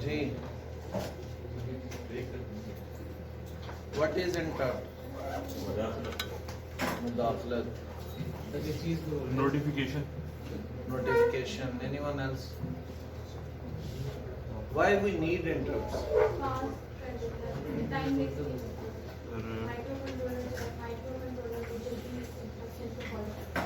Ji, what is interrupt? Mudakhalat. Notification. Notification. Anyone else? Why we need interrupts? Time waste नहीं और microcontroller को जल्दी instruction को follow करता है।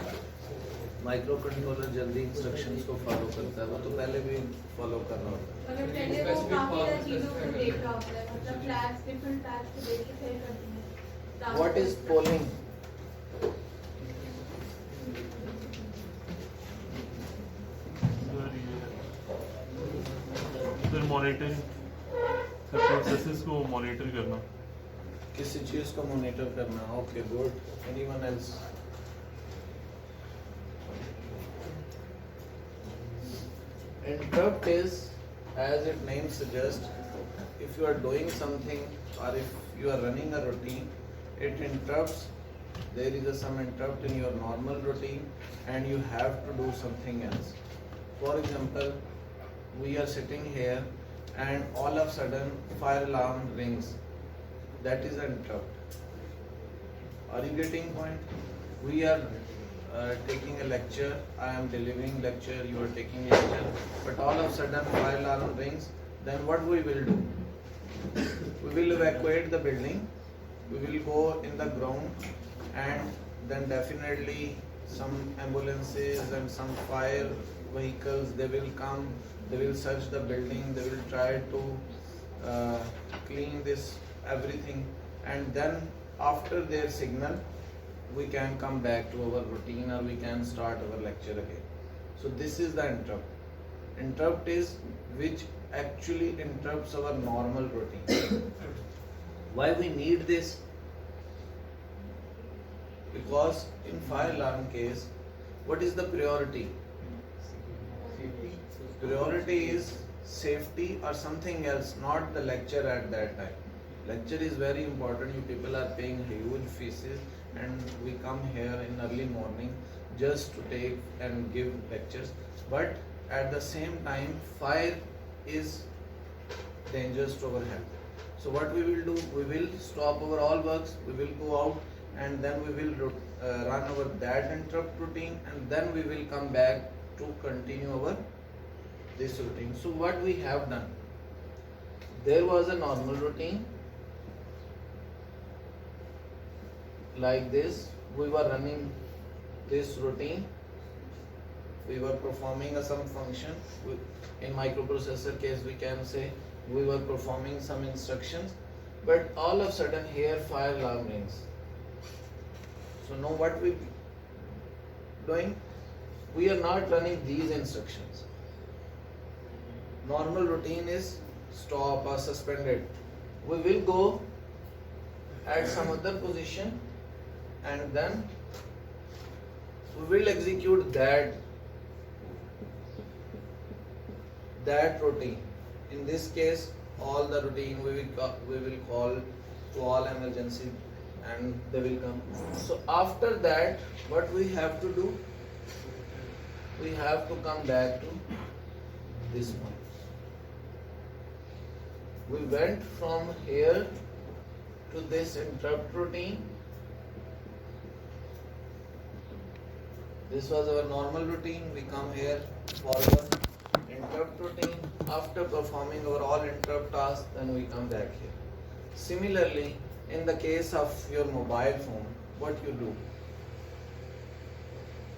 माइक्रो कंट्रोलर जल्दी इंस्ट्रक्शंस को फॉलो करता है, वो तो पहले भी फॉलो कर रहा होता है। मगर पहले वो काफी सारी चीजों को देख रहा होता है, मतलब फ्लैग्स डिफरेंट फ्लैग्स को देख के फिर करती है। What is polling? फिर मॉनिटरिंग प्रोसेसेस को मॉनिटर करना। किसी चीज को मॉनिटर करना। Okay, good. Anyone else? Interrupt is, as its name suggests, if you are doing something or if you are running a routine, it interrupts. There is some interrupt in your normal routine and you have to do something else. For example, we are sitting here and all of a sudden fire alarm rings. That is an interrupt. Are you getting point? We are taking a lecture. I am delivering lecture. You are taking lecture. But all of a sudden fire alarm rings. Then what we will do? We will evacuate the building. We will go in the ground, and then definitely some ambulances and some fire vehicles, they will come. They will search the building. They will try to clean this everything, and then after their signal we can come back to our routine or we can start our lecture again. So this is the interrupt. Interrupt is which actually interrupts our normal routine. Why we need this? Because in fire alarm case, what is the priority? Priority is safety or something else, not the lecture at that time. Lecture is very important. You people are paying huge fees and we come here in early morning just to take and give lectures. But at the same time, fire is dangerous to our health. So what we will do, we will stop our all works, we will go out, and then we will run our that interrupt routine, and then we will come back to continue our this routine. So what we have done, there was a normal routine like this. We were running this routine, we were performing some function. In microprocessor case we can say we were performing some instructions, but all of a sudden here fire alarm rings. So now what we doing? We are not running these instructions. Normal routine is stop or suspended. We will go at some other position and then we will execute that routine. In this case, all the routine we will call to all emergency and they will come. So after that, what we have to do? We have to come back to this one. We went from here to this interrupt routine. This was our normal routine. We come here for our interrupt routine. After performing our all interrupt tasks, then we come back here. Similarly, in the case of your mobile phone, what you do?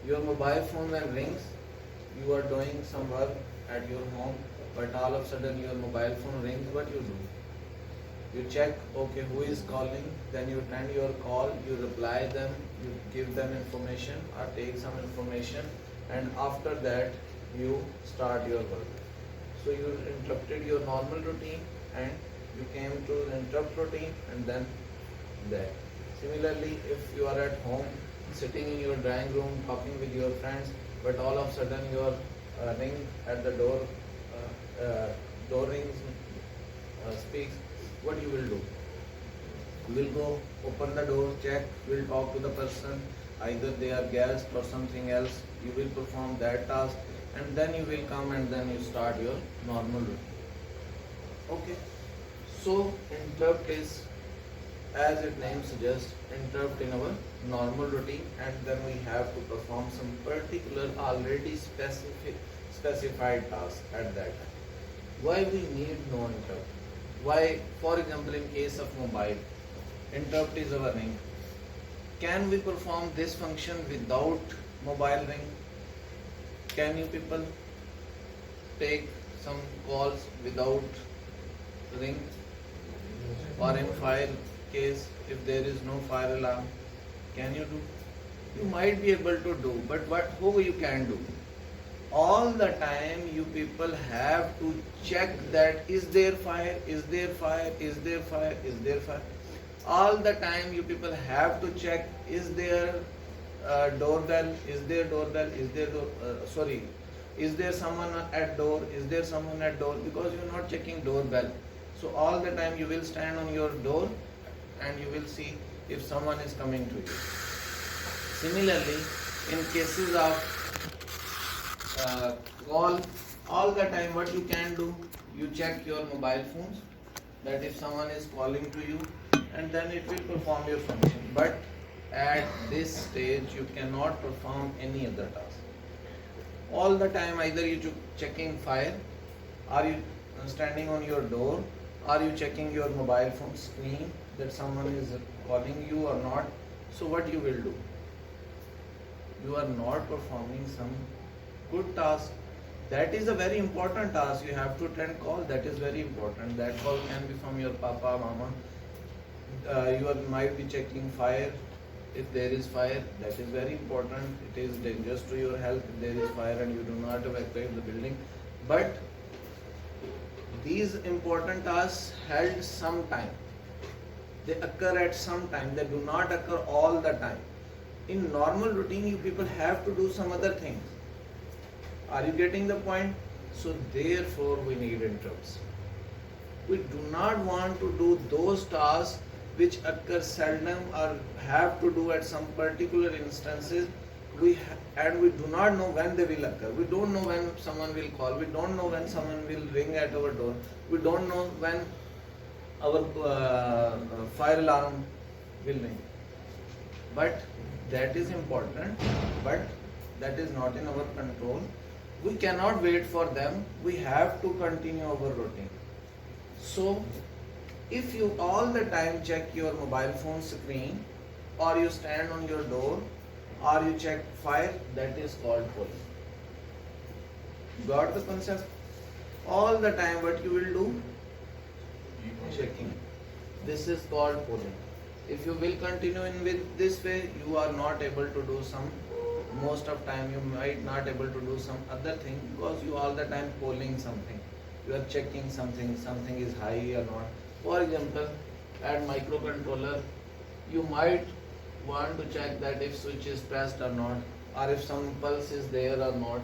Your mobile phone when rings, you are doing some work at your home, but all of a sudden your mobile phone rings, what you do? You check, okay, who is calling, then you attend your call, you reply them, you give them information or take some information, and after that you start your work. So you interrupted your normal routine and you came to the interrupt routine and then that. Similarly, if you are at home, sitting in your drawing room, talking with your friends, but all of a sudden your ring at the door, door rings, speaks, what you will do? You will go open the door, check, will talk to the person, either they are guest or something else, you will perform that task, and then you will come and then you start your normal routine. Okay, so interrupt is, as its name suggests, interrupt in our normal routine, and then we have to perform some particular already specified task at that time. Why we need no interrupt? Why, for example, in case of mobile, interrupt is our ring. Can we perform this function without mobile ring? Can you people take some calls without ring? Or in fire case, if there is no fire alarm, can you do? You might be able to do, but who you can do? All the time you people have to check that is there fire, is there fire, is there fire, is there fire. All the time you people have to check, is there doorbell, is there doorbell, is there is there someone at door, is there someone at door, because you are not checking doorbell. So all the time you will stand on your door and you will see if someone is coming to you. Similarly, in cases of call, all the time what you can do, you check your mobile phones that if someone is calling to you, and then it will perform your function. But at this stage you cannot perform any other task. All the time either you checking fire, are you standing on your door, are you checking your mobile phone screen that someone is calling you or not. So what you will do, you are not performing some good task. That is a very important task. You have to attend call. That is very important. That call can be from your papa, mama. Might be checking fire. If there is fire, that is very important. It is dangerous to your health if there is fire and you do not evacuate the building. But these important tasks held some time. They occur at some time. They do not occur all the time. In normal routine, you people have to do some other things. Are you getting the point? So therefore we need interrupts. We do not want to do those tasks which occur seldom or have to do at some particular instances. And we do not know when they will occur. We don't know when someone will call. We don't know when someone will ring at our door. We don't know when our fire alarm will ring. But that is important, but that is not in our control. We cannot wait for them. We have to continue our routine. So if you all the time check your mobile phone screen, or you stand on your door, or you check fire, that is called polling. Got the concept? All the time what you will do? Checking. This is called polling. If you will continue in with this way, you are not able to do some, most of time you might not able to do some other thing, because you all the time polling something. You are checking something is high or not. For example, at microcontroller, you might want to check that if switch is pressed or not, or if some pulse is there or not.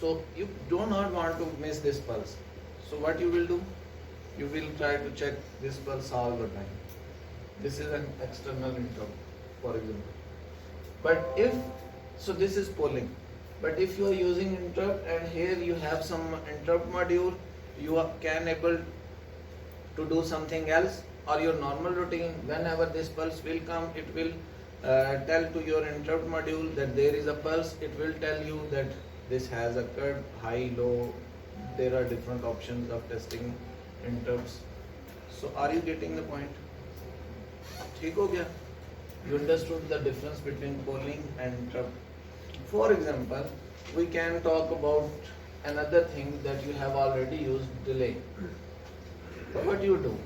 So you do not want to miss this pulse. So what you will do? You will try to check this pulse all the time. This is an external interrupt, for example. But if, so this is polling. But if you are using interrupt and here you have some interrupt module, you can able to do something else, or your normal routine, whenever this pulse will come, it will tell to your interrupt module that there is a pulse. It will tell you that this has occurred, high, low. There are different options of testing interrupts. So are you getting the point? ठीक हो गया? You understood the difference between polling and interrupt. For example, we can talk about another thing that you have already used, delay. What you do?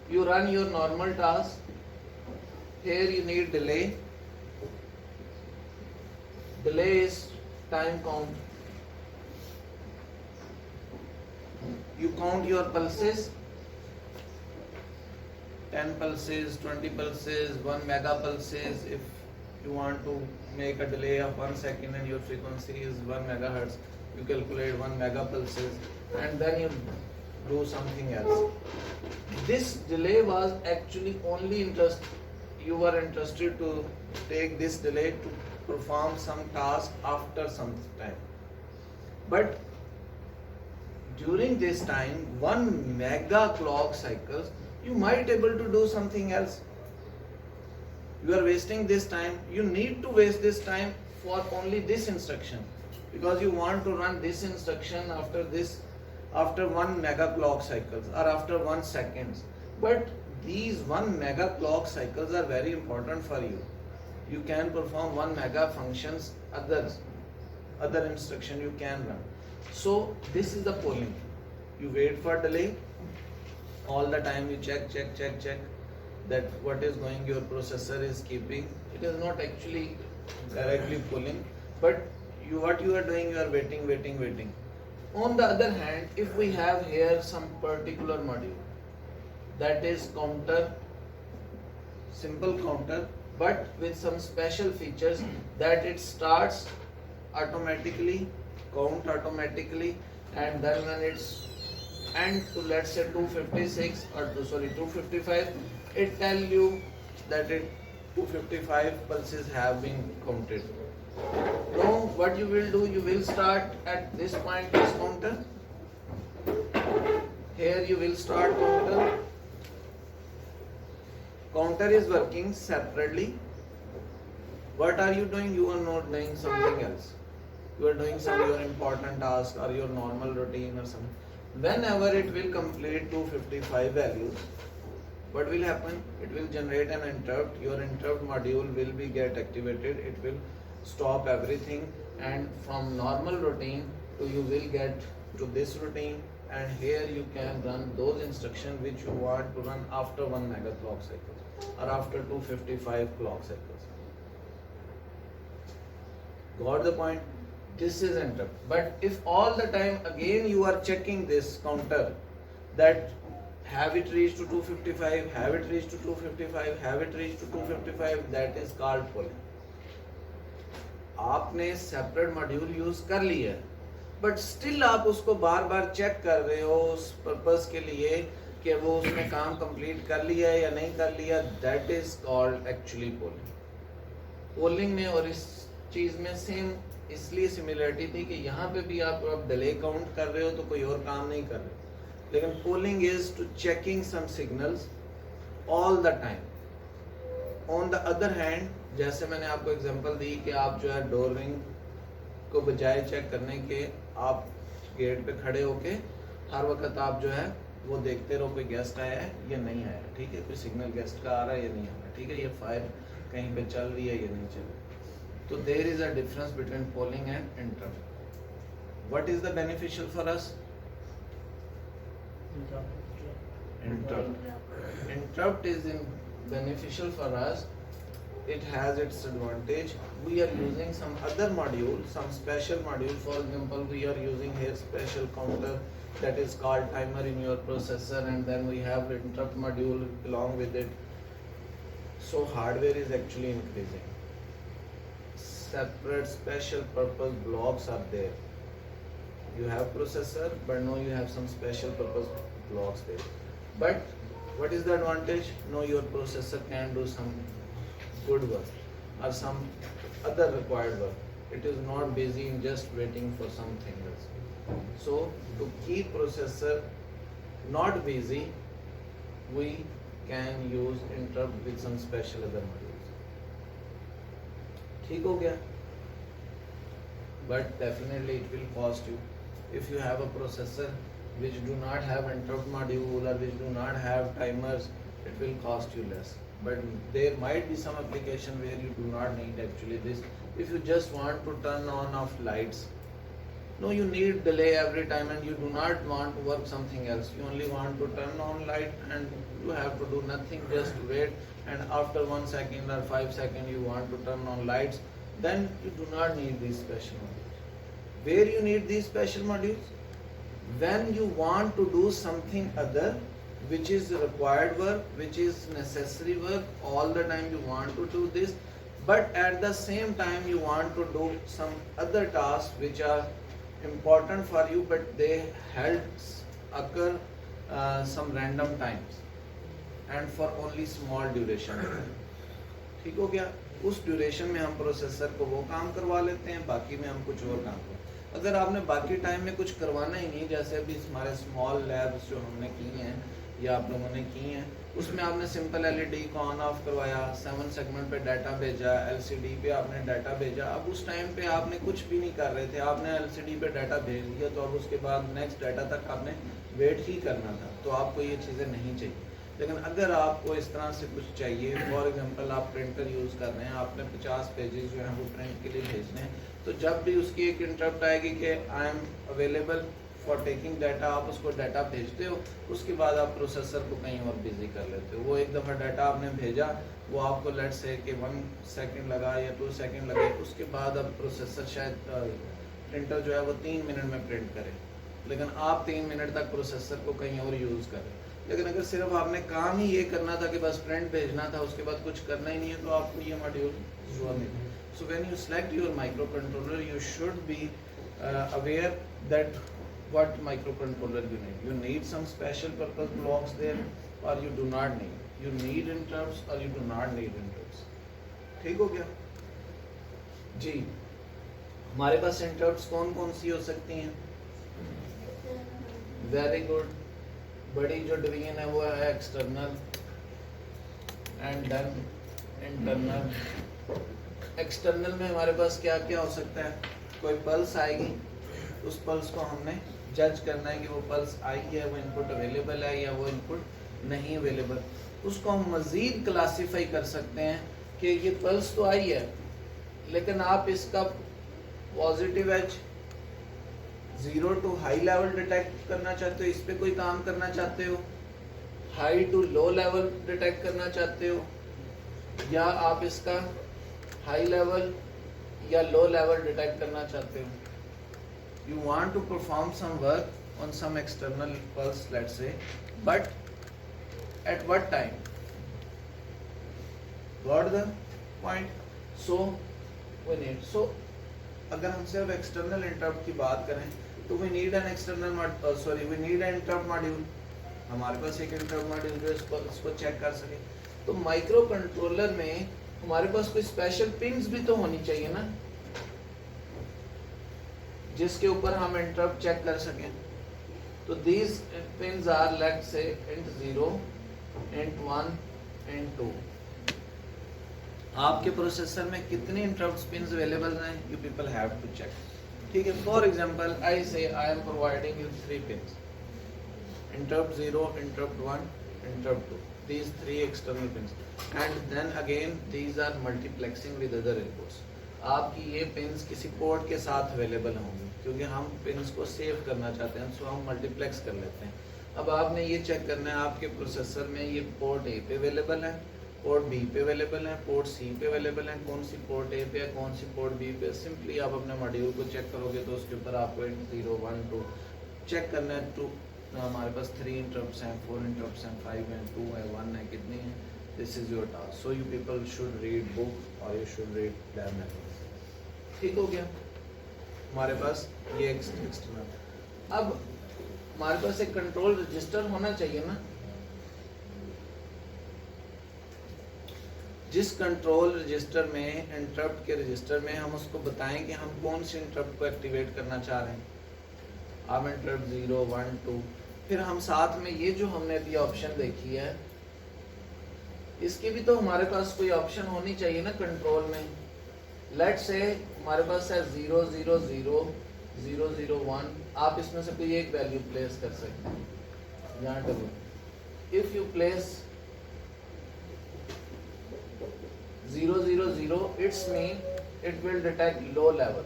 You run your normal task. Here you need delay. Delay is time count. You count your pulses. 10 pulses, 20 pulses, 1 mega pulses. If you want to make a delay of 1 second and your frequency is 1 megahertz, you calculate 1 mega pulses, and then you do something else. This delay was actually only you were interested to take this delay to perform some task after some time. But during this time, 1 mega clock cycles, you might able to do something else. You are wasting this time. You need to waste this time for only this instruction, because you want to run this instruction after 1 mega clock cycles or after 1 seconds. But these 1 mega clock cycles are very important for you. You can perform 1 mega functions, other instruction you can run. So this is the polling. You wait for delay. All the time you check that what is going your processor is keeping. It is not actually directly pulling, but what you are doing, you are waiting. On the other hand, if we have here some particular module that is counter, simple counter, but with some special features that it starts automatically, count automatically, and then when it's end to, let's say, 256 or 255, it tell you that 255 pulses have been counted. Now what you will do, you will start at this point this counter. Here you will start counter. Counter is working separately. What are you doing? You are not doing something else. You are doing some your important task or your normal routine or something. Whenever it will complete 255 values, what will happen? It will generate an interrupt. Your interrupt module will be get activated. It will stop everything, and from normal routine to you will get to this routine, and here you can run those instructions which you want to run after 1 mega clock cycle or after 255 clock cycles. Got the point? This is interrupt. But if all the time again you are checking this counter, that have it reached to 255, have it reached to 255, have it reached to 255, that is called polling. आपने separate module use कर लिया है, but still आप उसको बार बार check कर रहे हो उस पर्पस के लिए कि वो उसने काम कंप्लीट कर लिया है या नहीं कर लिया, that is called actually polling. Polling में और इस चीज में सेम इसलिए सिमिलरिटी थी कि यहाँ पे भी आप डिले काउंट कर रहे हो तो कोई और काम नहीं कर रहे, लेकिन polling is to checking some signals all the time. On the other hand, जैसे मैंने आपको एग्जांपल दी कि आप जो है डोर रिंग को बजाय चेक करने के आप गेट पे खड़े होके हर वक्त आप जो है वो देखते रहो कोई गेस्ट आया है या नहीं आया, ठीक है, कोई सिग्नल गेस्ट का आ रहा है या नहीं आ रहा, ठीक है, ये फायर कहीं पे चल रही है या नहीं चल रही. तो there is a difference between polling and interrupt. What is the beneficial for us? Interrupt is beneficial for us. It has its advantage. We are using some other module, some special module. For example, we are using here special counter that is called timer in your processor, and then we have interrupt module along with it. So hardware is actually increasing. Separate special purpose blocks are there. You have processor, but now you have some special purpose blocks there. But what is the advantage? No, your processor can do some good work or some other required work. It is not busy in just waiting for something else. So to keep processor not busy, we can use interrupt with some special other modules. ठीक हो गया? But definitely it will cost you. If you have a processor which do not have interrupt module or which do not have timers, it will cost you less. But there might be some application where you do not need actually this. If you just want to turn on off lights, no, you need delay every time and you do not want to work something else. You only want to turn on light and you have to do nothing, just wait, and after 1 second or 5 seconds you want to turn on lights, then you do not need these special modules. Where you need these special modules? When you want to do something other which is required work, which is necessary work, all the time you want to do this, but at the same time you want to do some other tasks which are important for you, but they held occur some random times and for only small duration. ठीक हो गया। उस duration में हम processor को वो काम करवा लेते हैं, बाकी में हम कुछ और काम करते। अगर आपने बाकी टाइम में कुछ करवाना ही नहीं, जैसे अभी हमारे स्मॉल लैब्स जो हमने की हैं या आप लोगों ने की हैं, उसमें आपने सिंपल एलईडी को ऑन ऑफ करवाया, 7 सेगमेंट पे डाटा भेजा, एलसीडी पे आपने डाटा भेजा। अब उस टाइम पे आपने कुछ भी नहीं कर रहे थे, आपने एलसीडी पे डाटा भेज दिया, तो अब उसके बाद नेक्स्ट डाटा तक आपने वेट ही करना था। तो आपको ये चीज़ें नहीं चाहिए। लेकिन अगर आपको इस तरह से कुछ चाहिए, फॉर एग्जांपल आप प्रिंटर यूज़ कर रहे हैं, आपने 50 पेजेस जो हैं वो प्रिंट के लिए भेजने हैं, तो जब भी उसकी एक इंटरप्ट आएगी कि I am available for taking data, आप उसको डाटा भेजते हो, उसके बाद आप प्रोसेसर को कहीं और बिजी कर लेते हो। वो एक दफ़ा डाटा आपने भेजा, वो आपको लेट्स से कि 1 सेकंड लगा या 2 सेकंड लगे, उसके बाद अब प्रोसेसर शायद प्रिंटर जो है वो 3 मिनट में प्रिंट करे, लेकिन आप 3 मिनट तक प्रोसेसर को कहीं और यूज़ करें। लेकिन अगर सिर्फ आपने काम ही ये करना था कि बस प्रिंट भेजना था, उसके बाद कुछ करना ही नहीं है, तो आपको ये मॉड्यूल यूज नहीं। So when you select your micro controller, you should be aware that what microcontroller you need. You need some special purpose blocks there or you do not need. You need interrupts or you do not need interrupts. ठीक हो गया जी। हमारे पास interrupts कौन कौन सी हो सकती हैं? Very good. बड़ी जो डिवीजन है वो है external and then internal. External में हमारे पास क्या क्या हो सकता है? कोई पल्स आएगी, उस पल्स को हमने जज करना है कि वो पल्स आई है, वो इनपुट अवेलेबल है या वो इनपुट नहीं अवेलेबल। उसको हम मज़ीद क्लासीफाई कर सकते हैं कि ये पल्स तो आई है, लेकिन आप इसका positive edge 0 to high level detect करना चाहते हो, इस पे कोई काम करना चाहते हो, high to low level detect करना चाहते हो, या आप इसका हाई लेवल या लो लेवल डिटेक्ट करना चाहते हो। You want to perform some work on some external pulse, let's say, but at what time? Got the point? So we need, so अगर हम सिर्फ external interrupt की बात करें तो we need an external we need an interrupt module। हमारे पास एक interrupt module जो इसको चेक कर सके। तो माइक्रो कंट्रोलर में हमारे पास कोई स्पेशल पिन्स भी तो होनी चाहिए ना, जिसके ऊपर हम इंटरप्ट चेक कर सकें। तो these pins are let's say int 0, int 1, int 2। आपके प्रोसेसर में कितने इंटरप्ट पिन्स अवेलेबल हैं, you people have to check. ठीक है, for example I say I am providing you 3 pins, interrupt 0, interrupt 1, interrupt 2, these 3 external pins, and then again these are multiplexing with other inputs। आपकी ये pins किसी port के साथ available होंगे, क्योंकि हम पिन्स को सेव करना चाहते हैं, सो हम मल्टीप्लेक्स कर लेते हैं। अब आपने ये चेक करना है आपके प्रोसेसर में ये पोर्ट ए पे अवेलेबल है, पोर्ट बी पे अवेलेबल है, पोर्ट सी पे अवेलेबल है, कौन सी पोर्ट ए पे है, कौन सी पोर्ट बी पे। सिंपली आप अपने मॉड्यूल को चेक करोगे तो उसके ऊपर आपको 0, 1, 2 चेक करना है। 2 हमारे पास 3 इंटरप्ट्स हैं, 4 इंटरप्ट्स हैं, 5 हैं, 2 है, 1 है, कितनी है? This is your task. So you people should read book और you should read lab method. ठीक हो गया हमारे पास ये एक्सटर्नल। अब हमारे पास एक कंट्रोल रजिस्टर होना चाहिए ना, जिस कंट्रोल रजिस्टर में इंटरप्ट के रजिस्टर में हम उसको बताएं कि हम कौन सी इंटरप्ट को एक्टिवेट करना चाह रहे हैं। आप इंटरप्ट 0, 1, 2, फिर हम साथ में ये जो हमने अभी ऑप्शन देखी है, इसकी भी तो हमारे पास कोई ऑप्शन होनी चाहिए ना कंट्रोल में। लेट्स से हमारे पास है 0, 0, 0, 0, 0, 1। आप इसमें से कोई एक वैल्यू प्लेस कर सकते हैं। यहाँ double if you place 0, 0, 0, it's mean it will detect low level.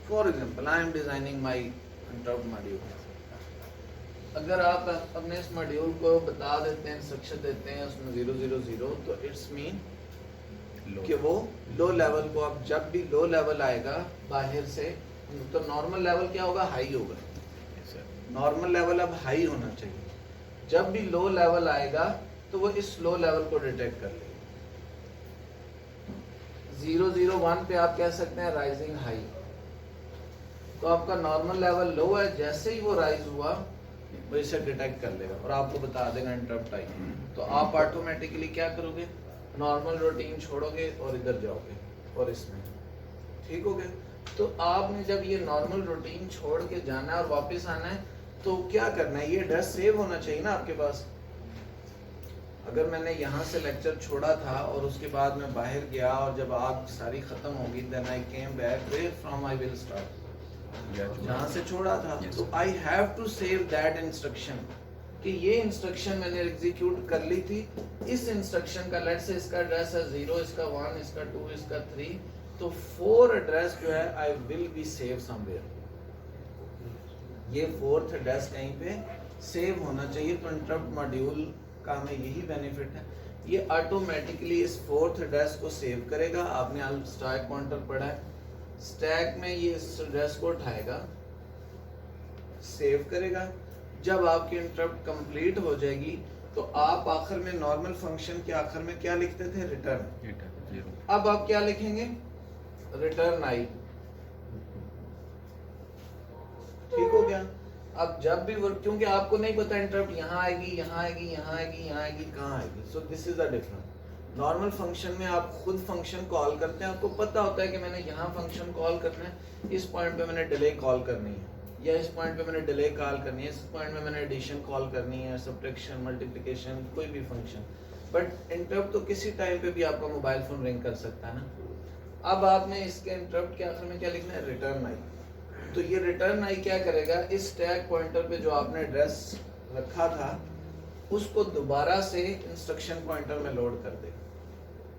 For example I am designing my interrupt module. अगर आप अपने इस मॉड्यूल को बता देते हैं, इंस्ट्रक्शन देते हैं उसमें 0, 0, 0, तो इट्स मीन कि वो लो लेवल को, अब जब भी लो लेवल आएगा बाहर से, तो नॉर्मल लेवल क्या होगा? हाई होगा। नॉर्मल लेवल अब हाई होना चाहिए। जब भी लो लेवल आएगा तो वो इस लो लेवल को डिटेक्ट कर लेगा। 0, 0, 1 पे आप कह सकते हैं राइजिंग हाई, तो आपका नॉर्मल लेवल लो है, जैसे ही वो राइज हुआ वो इसे डिटेक्ट कर लेगा और आपको बता देगा इंटरप्ट आई। तो आप ऑटोमेटिकली क्या करोगे? नॉर्मल रूटीन छोड़ोगे और इधर जाओगे और इसमें, ठीक हो गया। तो आपने जब ये नॉर्मल रूटीन छोड़ के जाना है और वापस आना है तो क्या करना है, ये एड्रेस सेव होना चाहिए ना आपके पास। अगर मैंने यहाँ से लेक्चर छोड़ा था और उसके बाद मैं बाहर गया और जब आग सारी खत्म होगी, then I came back where from I will start, जहाँ से छोड़ा था। तो I have to save that instruction कि ये इंस्ट्रक्शन मैंने एग्जीक्यूट कर ली थी। इस इंस्ट्रक्शन का लेट्स से इसका एड्रेस है 0, इसका 1, इसका 2, इसका 3, तो 4 एड्रेस जो है I will be save somewhere. ये 4th एड्रेस कहीं पे सेव होना चाहिए। तो इंटरप्ट मॉड्यूल का हमें यही बेनिफिट है, ये ऑटोमेटिकली इस 4th एड्रेस को सेव करेगा। आपने आज स्टैक पॉइंटर पढ़ा है, स्टैक में ये इस एड्रेस को उठाएगा, सेव करेगा। जब आपकी इंटरप्ट कंप्लीट हो जाएगी तो आप आखिर में नॉर्मल फंक्शन के आखिर में क्या लिखते थे, रिटर्न। अब आप क्या लिखेंगे, रिटर्न आई, ठीक हो गया। अब जब भी वर्क, क्योंकि आपको नहीं पता इंटरप्ट यहाँ आएगी, यहाँ आएगी, यहाँ आएगी, यहाँ आएगी, कहाँ आएगी, so this is the difference. Normal function में आप खुद फंक्शन कॉल करते हैं, आपको पता होता है कि मैंने यहाँ फंक्शन कॉल करना है, इस पॉइंट पे मैंने डिले कॉल करनी है, या इस पॉइंट पे मैंने डिले कॉल करनी है, इस पॉइंट में मैंने एडिशन कॉल करनी है, सब्ट्रैक्शन, मल्टीप्लिकेशन, कोई भी फंक्शन। बट इंटरप्ट तो किसी टाइम पे भी आपका मोबाइल फोन रिंग कर सकता है ना। अब आपने इसके इंटरप्ट के आखिर में क्या लिखना है, रिटर्न आई। तो ये रिटर्न आई क्या करेगा, इस स्टैक पॉइंटर पे जो आपने एड्रेस रखा था उसको दोबारा से इंस्ट्रक्शन पॉइंटर में लोड कर देगा।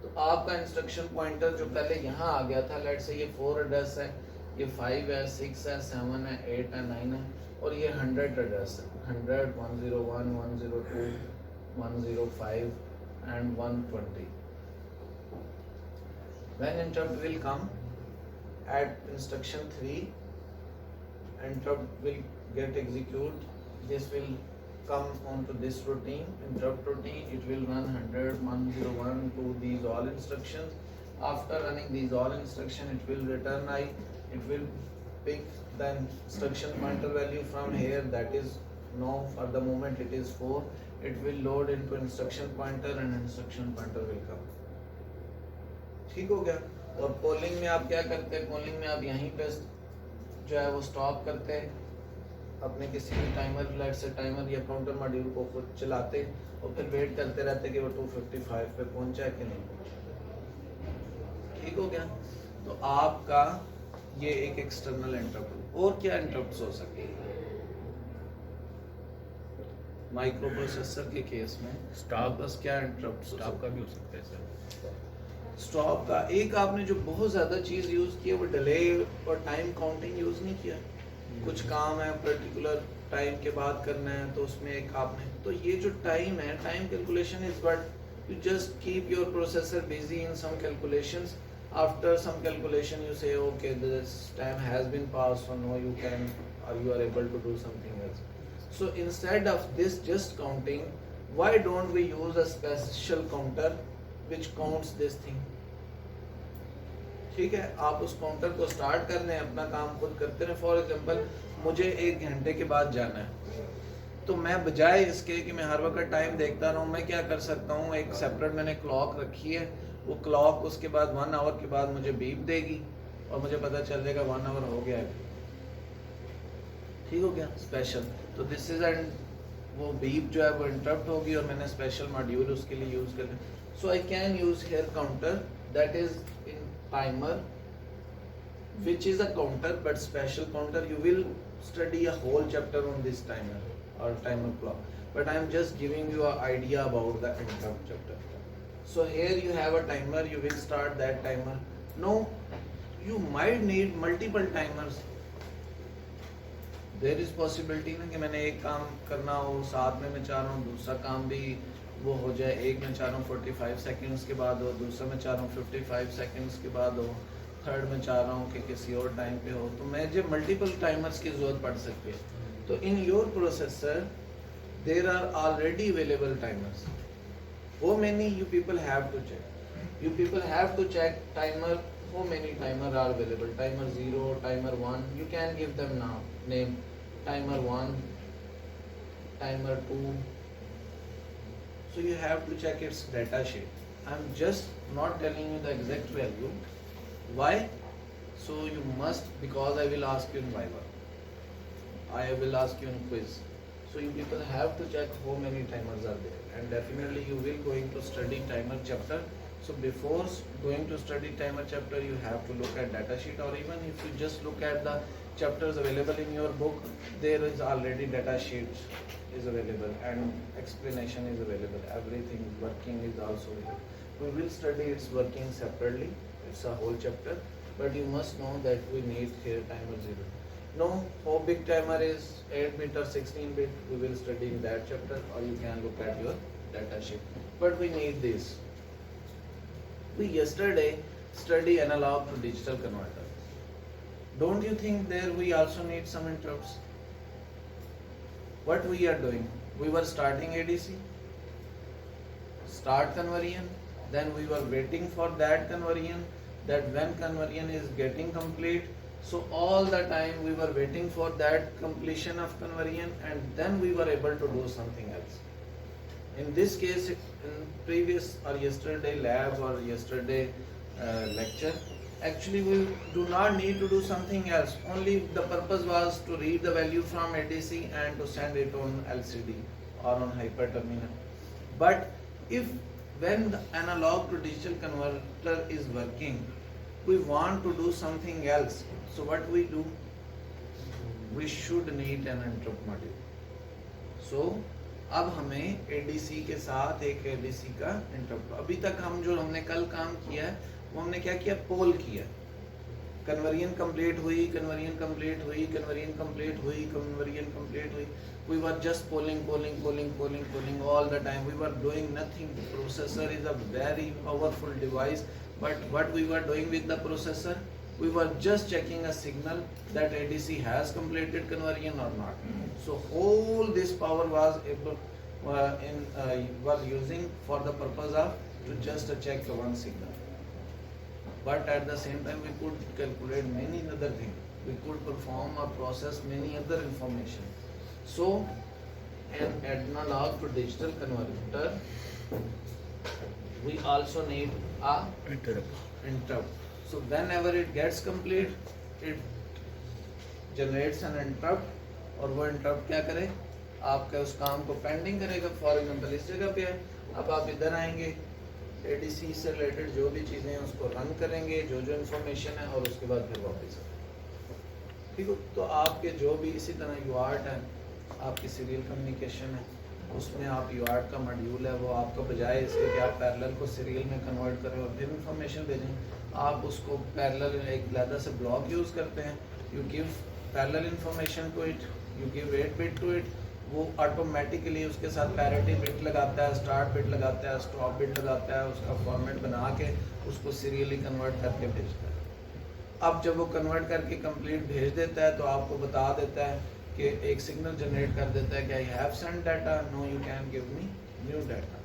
तो आपका इंस्ट्रक्शन पॉइंटर जो पहले यहाँ आ गया था, लेट्स से ये 4 एड्रेस है, ये 5 है, 6 है, 7 है, 8 है, 9 है, और ये 100 एड्रेस है, 100, 101, 102, 105 and 120. When interrupt will come at instruction 3, interrupt will get execute, this will come onto this routine, interrupt routine, it will run 100, 101 to these all instructions. After running these all instruction, it will return I, it will pick the instruction pointer value from here, that is now for the moment it is 4, it will load into instruction pointer and instruction pointer will come, ठीक हो गया। और polling में आप क्या करते हैं, polling में आप यहीं पे जो है वो स्टॉप करते हैं अपने किसी भी टाइमर, लेट से टाइमर या काउंटर मॉड्यूल को खुद चलाते और फिर वेट करते रहते कि वो 255 पे पहुंचा है कि नहीं पहुंचा, ठीक हो गया। तो आपका ये एक एक्सटर्नल इंटरप्ट। और क्या इंटरप्ट्स हो सकते हैं माइक्रो प्रोसेसर के केस में? स्टॉप, बस क्या इंटरप्ट स्टॉप का भी हो सकता है सर। स्टॉप का एक आपने जो बहुत ज्यादा चीज यूज की है वो डिले और टाइम काउंटिंग यूज नहीं किया। कुछ काम है पर्टिकुलर टाइम के बाद करना है तो उसमें एक आपने, तो ये जो टाइम है, time calculation is but you just keep your processor busy in some calculations. After some calculation you say okay this time has been passed, so no you can or you are able to do something else. So instead of this just counting, why don't we use a special counter which counts this thing? ठीक है, आप उस counter को start कर रहे हैं, अपना काम खुद करते रहे। फॉर एग्जांपल मुझे 1 घंटे के बाद जाना है, तो मैं बजाय इसके कि मैं हर वक्त टाइम देखता रहूं, मैं क्या कर सकता हूं, एक सेपरेट मैंने क्लॉक रखी है, वो क्लॉक उसके बाद 1 आवर के बाद मुझे बीप देगी और मुझे पता चल जाएगा 1 आवर हो गया है, ठीक हो गया, स्पेशल। तो दिस इज एंड वो बीप जो है वो इंटरप्ट होगी और मैंने स्पेशल मॉड्यूल उसके लिए यूज कर लिया। So I can use here counter that is in timer, which is a counter but special counter. You will study a whole chapter on this timer or timer clock, but I am just giving you an idea about the interrupt chapter. So here you have a timer, you will start that timer. No, you might need multiple timers. There is possibility ना कि मैंने एक काम करना हो, साथ में मैं चाह रहा हूँ दूसरा काम भी वो हो जाए, एक में चाह रहा हूँ 45 सेकेंड्स के बाद हो, दूसरा में चाह रहा हूँ 55 सेकेंड्स के बाद हो, थर्ड में चाह रहा हूँ कि किसी और टाइम पे हो, तो मैं जो मल्टीपल टाइमर्स की जरूरत पड़ सकती है। तो in your processor there are already available timers. How many you people have to check, you people have to check timer, how many timer are available, timer 0, timer 1, you can give them now name, timer 1, timer 2. So you have to check its data sheet. I'm just not telling you the exact value. Why? So you must, because I will ask you in Viva. I will ask you in quiz. So you people have to check how many timers are there, and definitely you will going to study timer chapter. So before going to study timer chapter, you have to look at data sheet, or even if you just look at the chapters available in your book, there is already data sheet is available and explanation is available. Everything working is also available. We will study its working separately. It's a whole chapter, but you must know that we need here timer 0. Know how big timer is, 8-bit or 16-bit, we will study in that chapter, or you can look at your data sheet. But we need this. We yesterday study analog to digital converter. Don't you think there we also need some interrupts? What we are doing? We were starting ADC, start conversion, then we were waiting for that conversion, that when conversion is getting complete, so all the time we were waiting for that completion of conversion, and then we were able to do something else. In this case, in previous or yesterday lab or yesterday lecture, actually we do not need to do something else. Only the purpose was to read the value from ADC and to send it on LCD or on hyperterminal. But if when the analog to digital converter is working, we want to do something else. So what we do? We should need an interrupt module. So अब हमें ADC के साथ एक ADC का interrupt, अभी तक हम जो हमने कल काम किया है वो हमने क्या किया, पोल किया, कन्वर्जन कंप्लीट हुई, कन्वर्जन कंप्लीट हुई, कन्वर्जन कंप्लीट हुई, कन्वर्जन कंप्लीट हुई. We were just polling all the time. We were doing nothing. The processor is a very powerful device, but what we were doing with the processor, we were just checking a signal that ADC has completed conversion or not. So whole this power was able was using for the purpose of to just check one signal. But at the same time we could calculate many other things. We could perform or process many other information. So an analog to digital converter, we also need a interrupt. So whenever it gets complete, it generates an interrupt, और वो interrupt क्या करे, आपके उस काम को pending करेगा. For example इस जगह पे है, अब आप इधर आएंगे, ADC से रिलेटेड जो भी चीज़ें हैं उसको रन करेंगे, जो जो इन्फॉर्मेशन है, और उसके बाद फिर वापस ठीक हो. तो आपके जो भी इसी तरह UART है, आपकी सीरियल कम्युनिकेशन है, उसमें आप UART का मॉड्यूल है, वो आपका बजाय इसके कि आप पैरेलल को सीरियल में कन्वर्ट करें और फिर इन्फॉर्मेशन भेजें, आप उसको पैरेलल एक अलग से ब्लॉक यूज़ करते हैं. You give parallel information to it, you give 8-bit to it, वो ऑटोमेटिकली उसके साथ पैरिटी बिट लगाता है, स्टार्ट बिट लगाता है, स्टॉप बिट लगाता है, उसका फॉर्मेट बना के उसको सीरियली कन्वर्ट करके भेजता है. अब जब वो कन्वर्ट करके कंप्लीट भेज देता है तो आपको बता देता है कि एक सिग्नल जनरेट कर देता है कि I have sent data, no you can give me new data.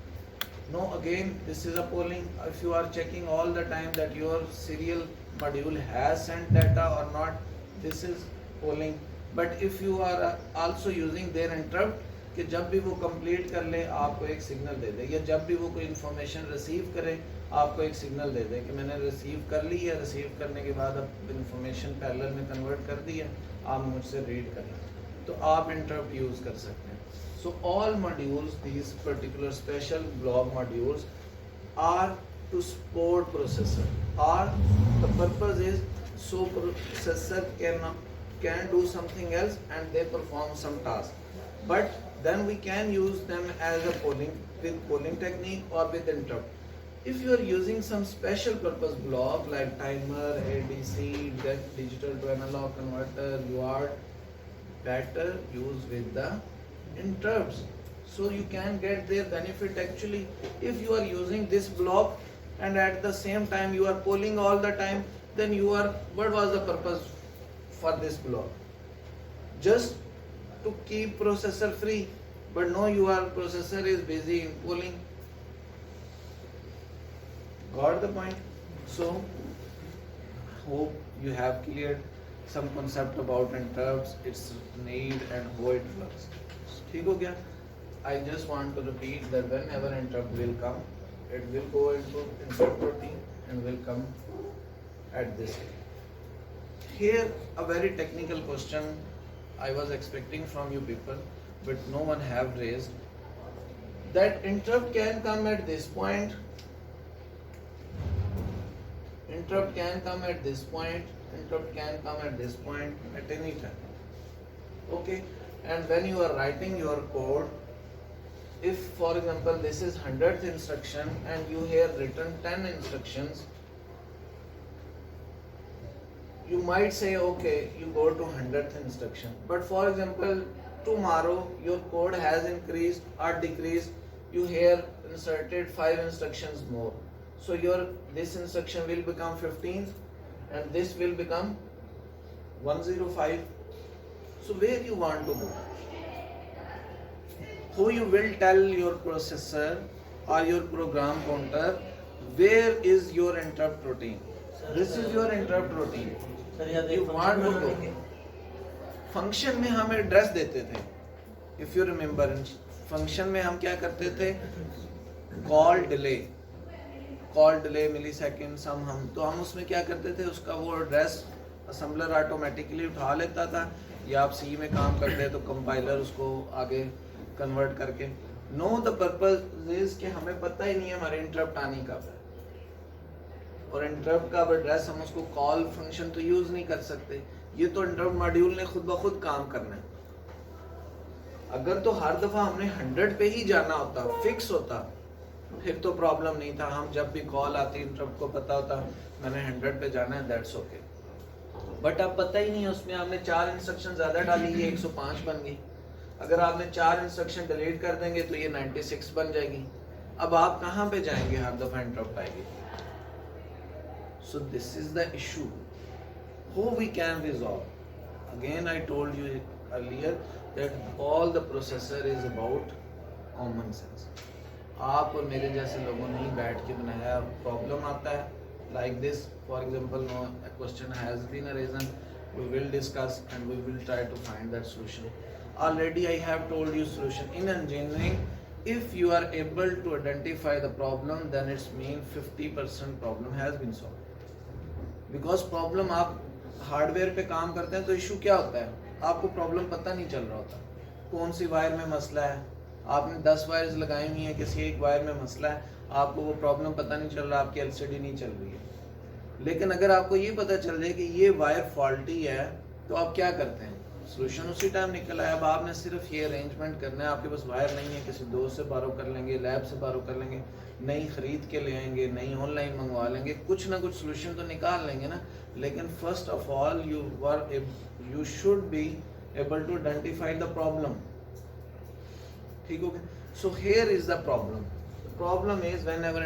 No, again this is a polling. If you are checking all the time that your serial module has sent data or not, this is polling. But if you are also using their interrupt कि जब भी वो complete कर ले आपको एक signal दे दे, या जब भी वो कोई इन्फॉर्मेशन रिसीव करे आपको एक सिग्नल दे दे कि मैंने रिसीव कर ली है, रिसीव करने के बाद अब इन्फॉर्मेशन पैरेलल में कन्वर्ट कर दी है, आप मुझसे रीड करना, तो आप इंटरप्ट यूज़ कर सकते हैं. So all modules, these particular special block modules are to support processor, or the purpose is so processor can do something else and they perform some task. But then we can use them as a polling, with polling technique or with interrupt. If you are using some special purpose block like timer, ADC, digital to analog converter, UART, better use with the interrupts, so you can get their benefit. Actually, if you are using this block and at the same time you are polling all the time, then you are, what was the purpose for this block? Just to keep processor free, but no, your processor is busy in polling. Got the point? So hope you have cleared some concept about interrupts, its need and how it works. ठीक हो गया? I just want to repeat that whenever interrupt will come, it will go into interrupt routine and will come at this way. Here a very technical question I was expecting from you people, but no one have raised. That interrupt can come at this point. Interrupt can come at this point. Interrupt can come at this point at any time. Okay, and when you are writing your code, if for example this is 100th instruction and you have written 10 instructions, you might say okay, you go to 100th instruction, but for example tomorrow your code has increased or decreased, you here inserted 5 instructions more, so your this instruction will become 15 and this will become 105. So where you want to go? Who you will tell your processor or your program counter where is your interrupt routine? This is your interrupt routine. You want to go. Function में हम address देते थे. If you remember, function में हम क्या करते थे? Call delay मिली seconds हम तो हम उसमें क्या करते थे, उसका वो एड्रेस असेंबलर ऑटोमेटिकली उठा लेता था, या आप सी में काम करते हैं तो कंपाइलर उसको आगे कन्वर्ट करके. नो द पर्पज इज कि हमें पता ही नहीं है हमारे इंटरप्ट आने कब है, और इंटरप्ट का एड्रेस हम उसको कॉल फंक्शन तो यूज नहीं कर सकते. ये तो इंटरप्ट मॉड्यूल ने खुद ब खुद काम करना है. अगर तो हर दफा हमने 100 पे ही जाना होता, फिक्स होता, फिर तो प्रॉब्लम नहीं था. हम जब भी कॉल आती इंटरप्ट को पता होता मैंने 100 पे जाना है, दैट्स ओके. बट अब पता ही नहीं है, उसमें आपने 4 इंस्ट्रक्शन ज्यादा डाली, ये 105 बन गई. अगर आपने 4 इंस्ट्रक्शन डिलीट कर देंगे तो ये 96 बन जाएगी. अब आप कहाँ पे जाएंगे हर दफा इंटरप्ट आएगी. So this is the issue. How we can resolve? Again, I told you earlier that all the processor is about common sense. आप और मेरे जैसे लोगों ने ही बैठ के बनाया. प्रॉब्लम आता है like this. For example, no, a question has been arisen. We will discuss and we will try to find that solution. Already I have told you solution. In engineering, if you are able to identify the problem, then it's mean 50% problem has been solved. Because problem आप hardware पे काम करते हैं तो issue क्या होता है, आपको प्रॉब्लम पता नहीं चल रहा होता. कौन सी वायर में मसला है, आपने 10 वायर्स लगाई हुई हैं, किसी एक वायर में मसला है, आपको वो प्रॉब्लम पता नहीं चल रहा, आपकी एलसीडी नहीं चल रही है. लेकिन अगर आपको ये पता चल जाए कि ये वायर फॉल्टी है तो आप क्या करते हैं, सोल्यूशन उसी टाइम निकल आया. अब आपने सिर्फ ये अरेंजमेंट करना है. आपके पास वायर नहीं है, किसी दोस्त से बारो कर लेंगे, लैब से बारो कर लेंगे, नई खरीद के ले आएंगे, नई ऑनलाइन मंगवा लेंगे, कुछ ना कुछ सोल्यूशन तो निकाल लेंगे ना. लेकिन first of all you should be able to identify the problem. ठीक हो गया. So here is the problem. Problem is whenever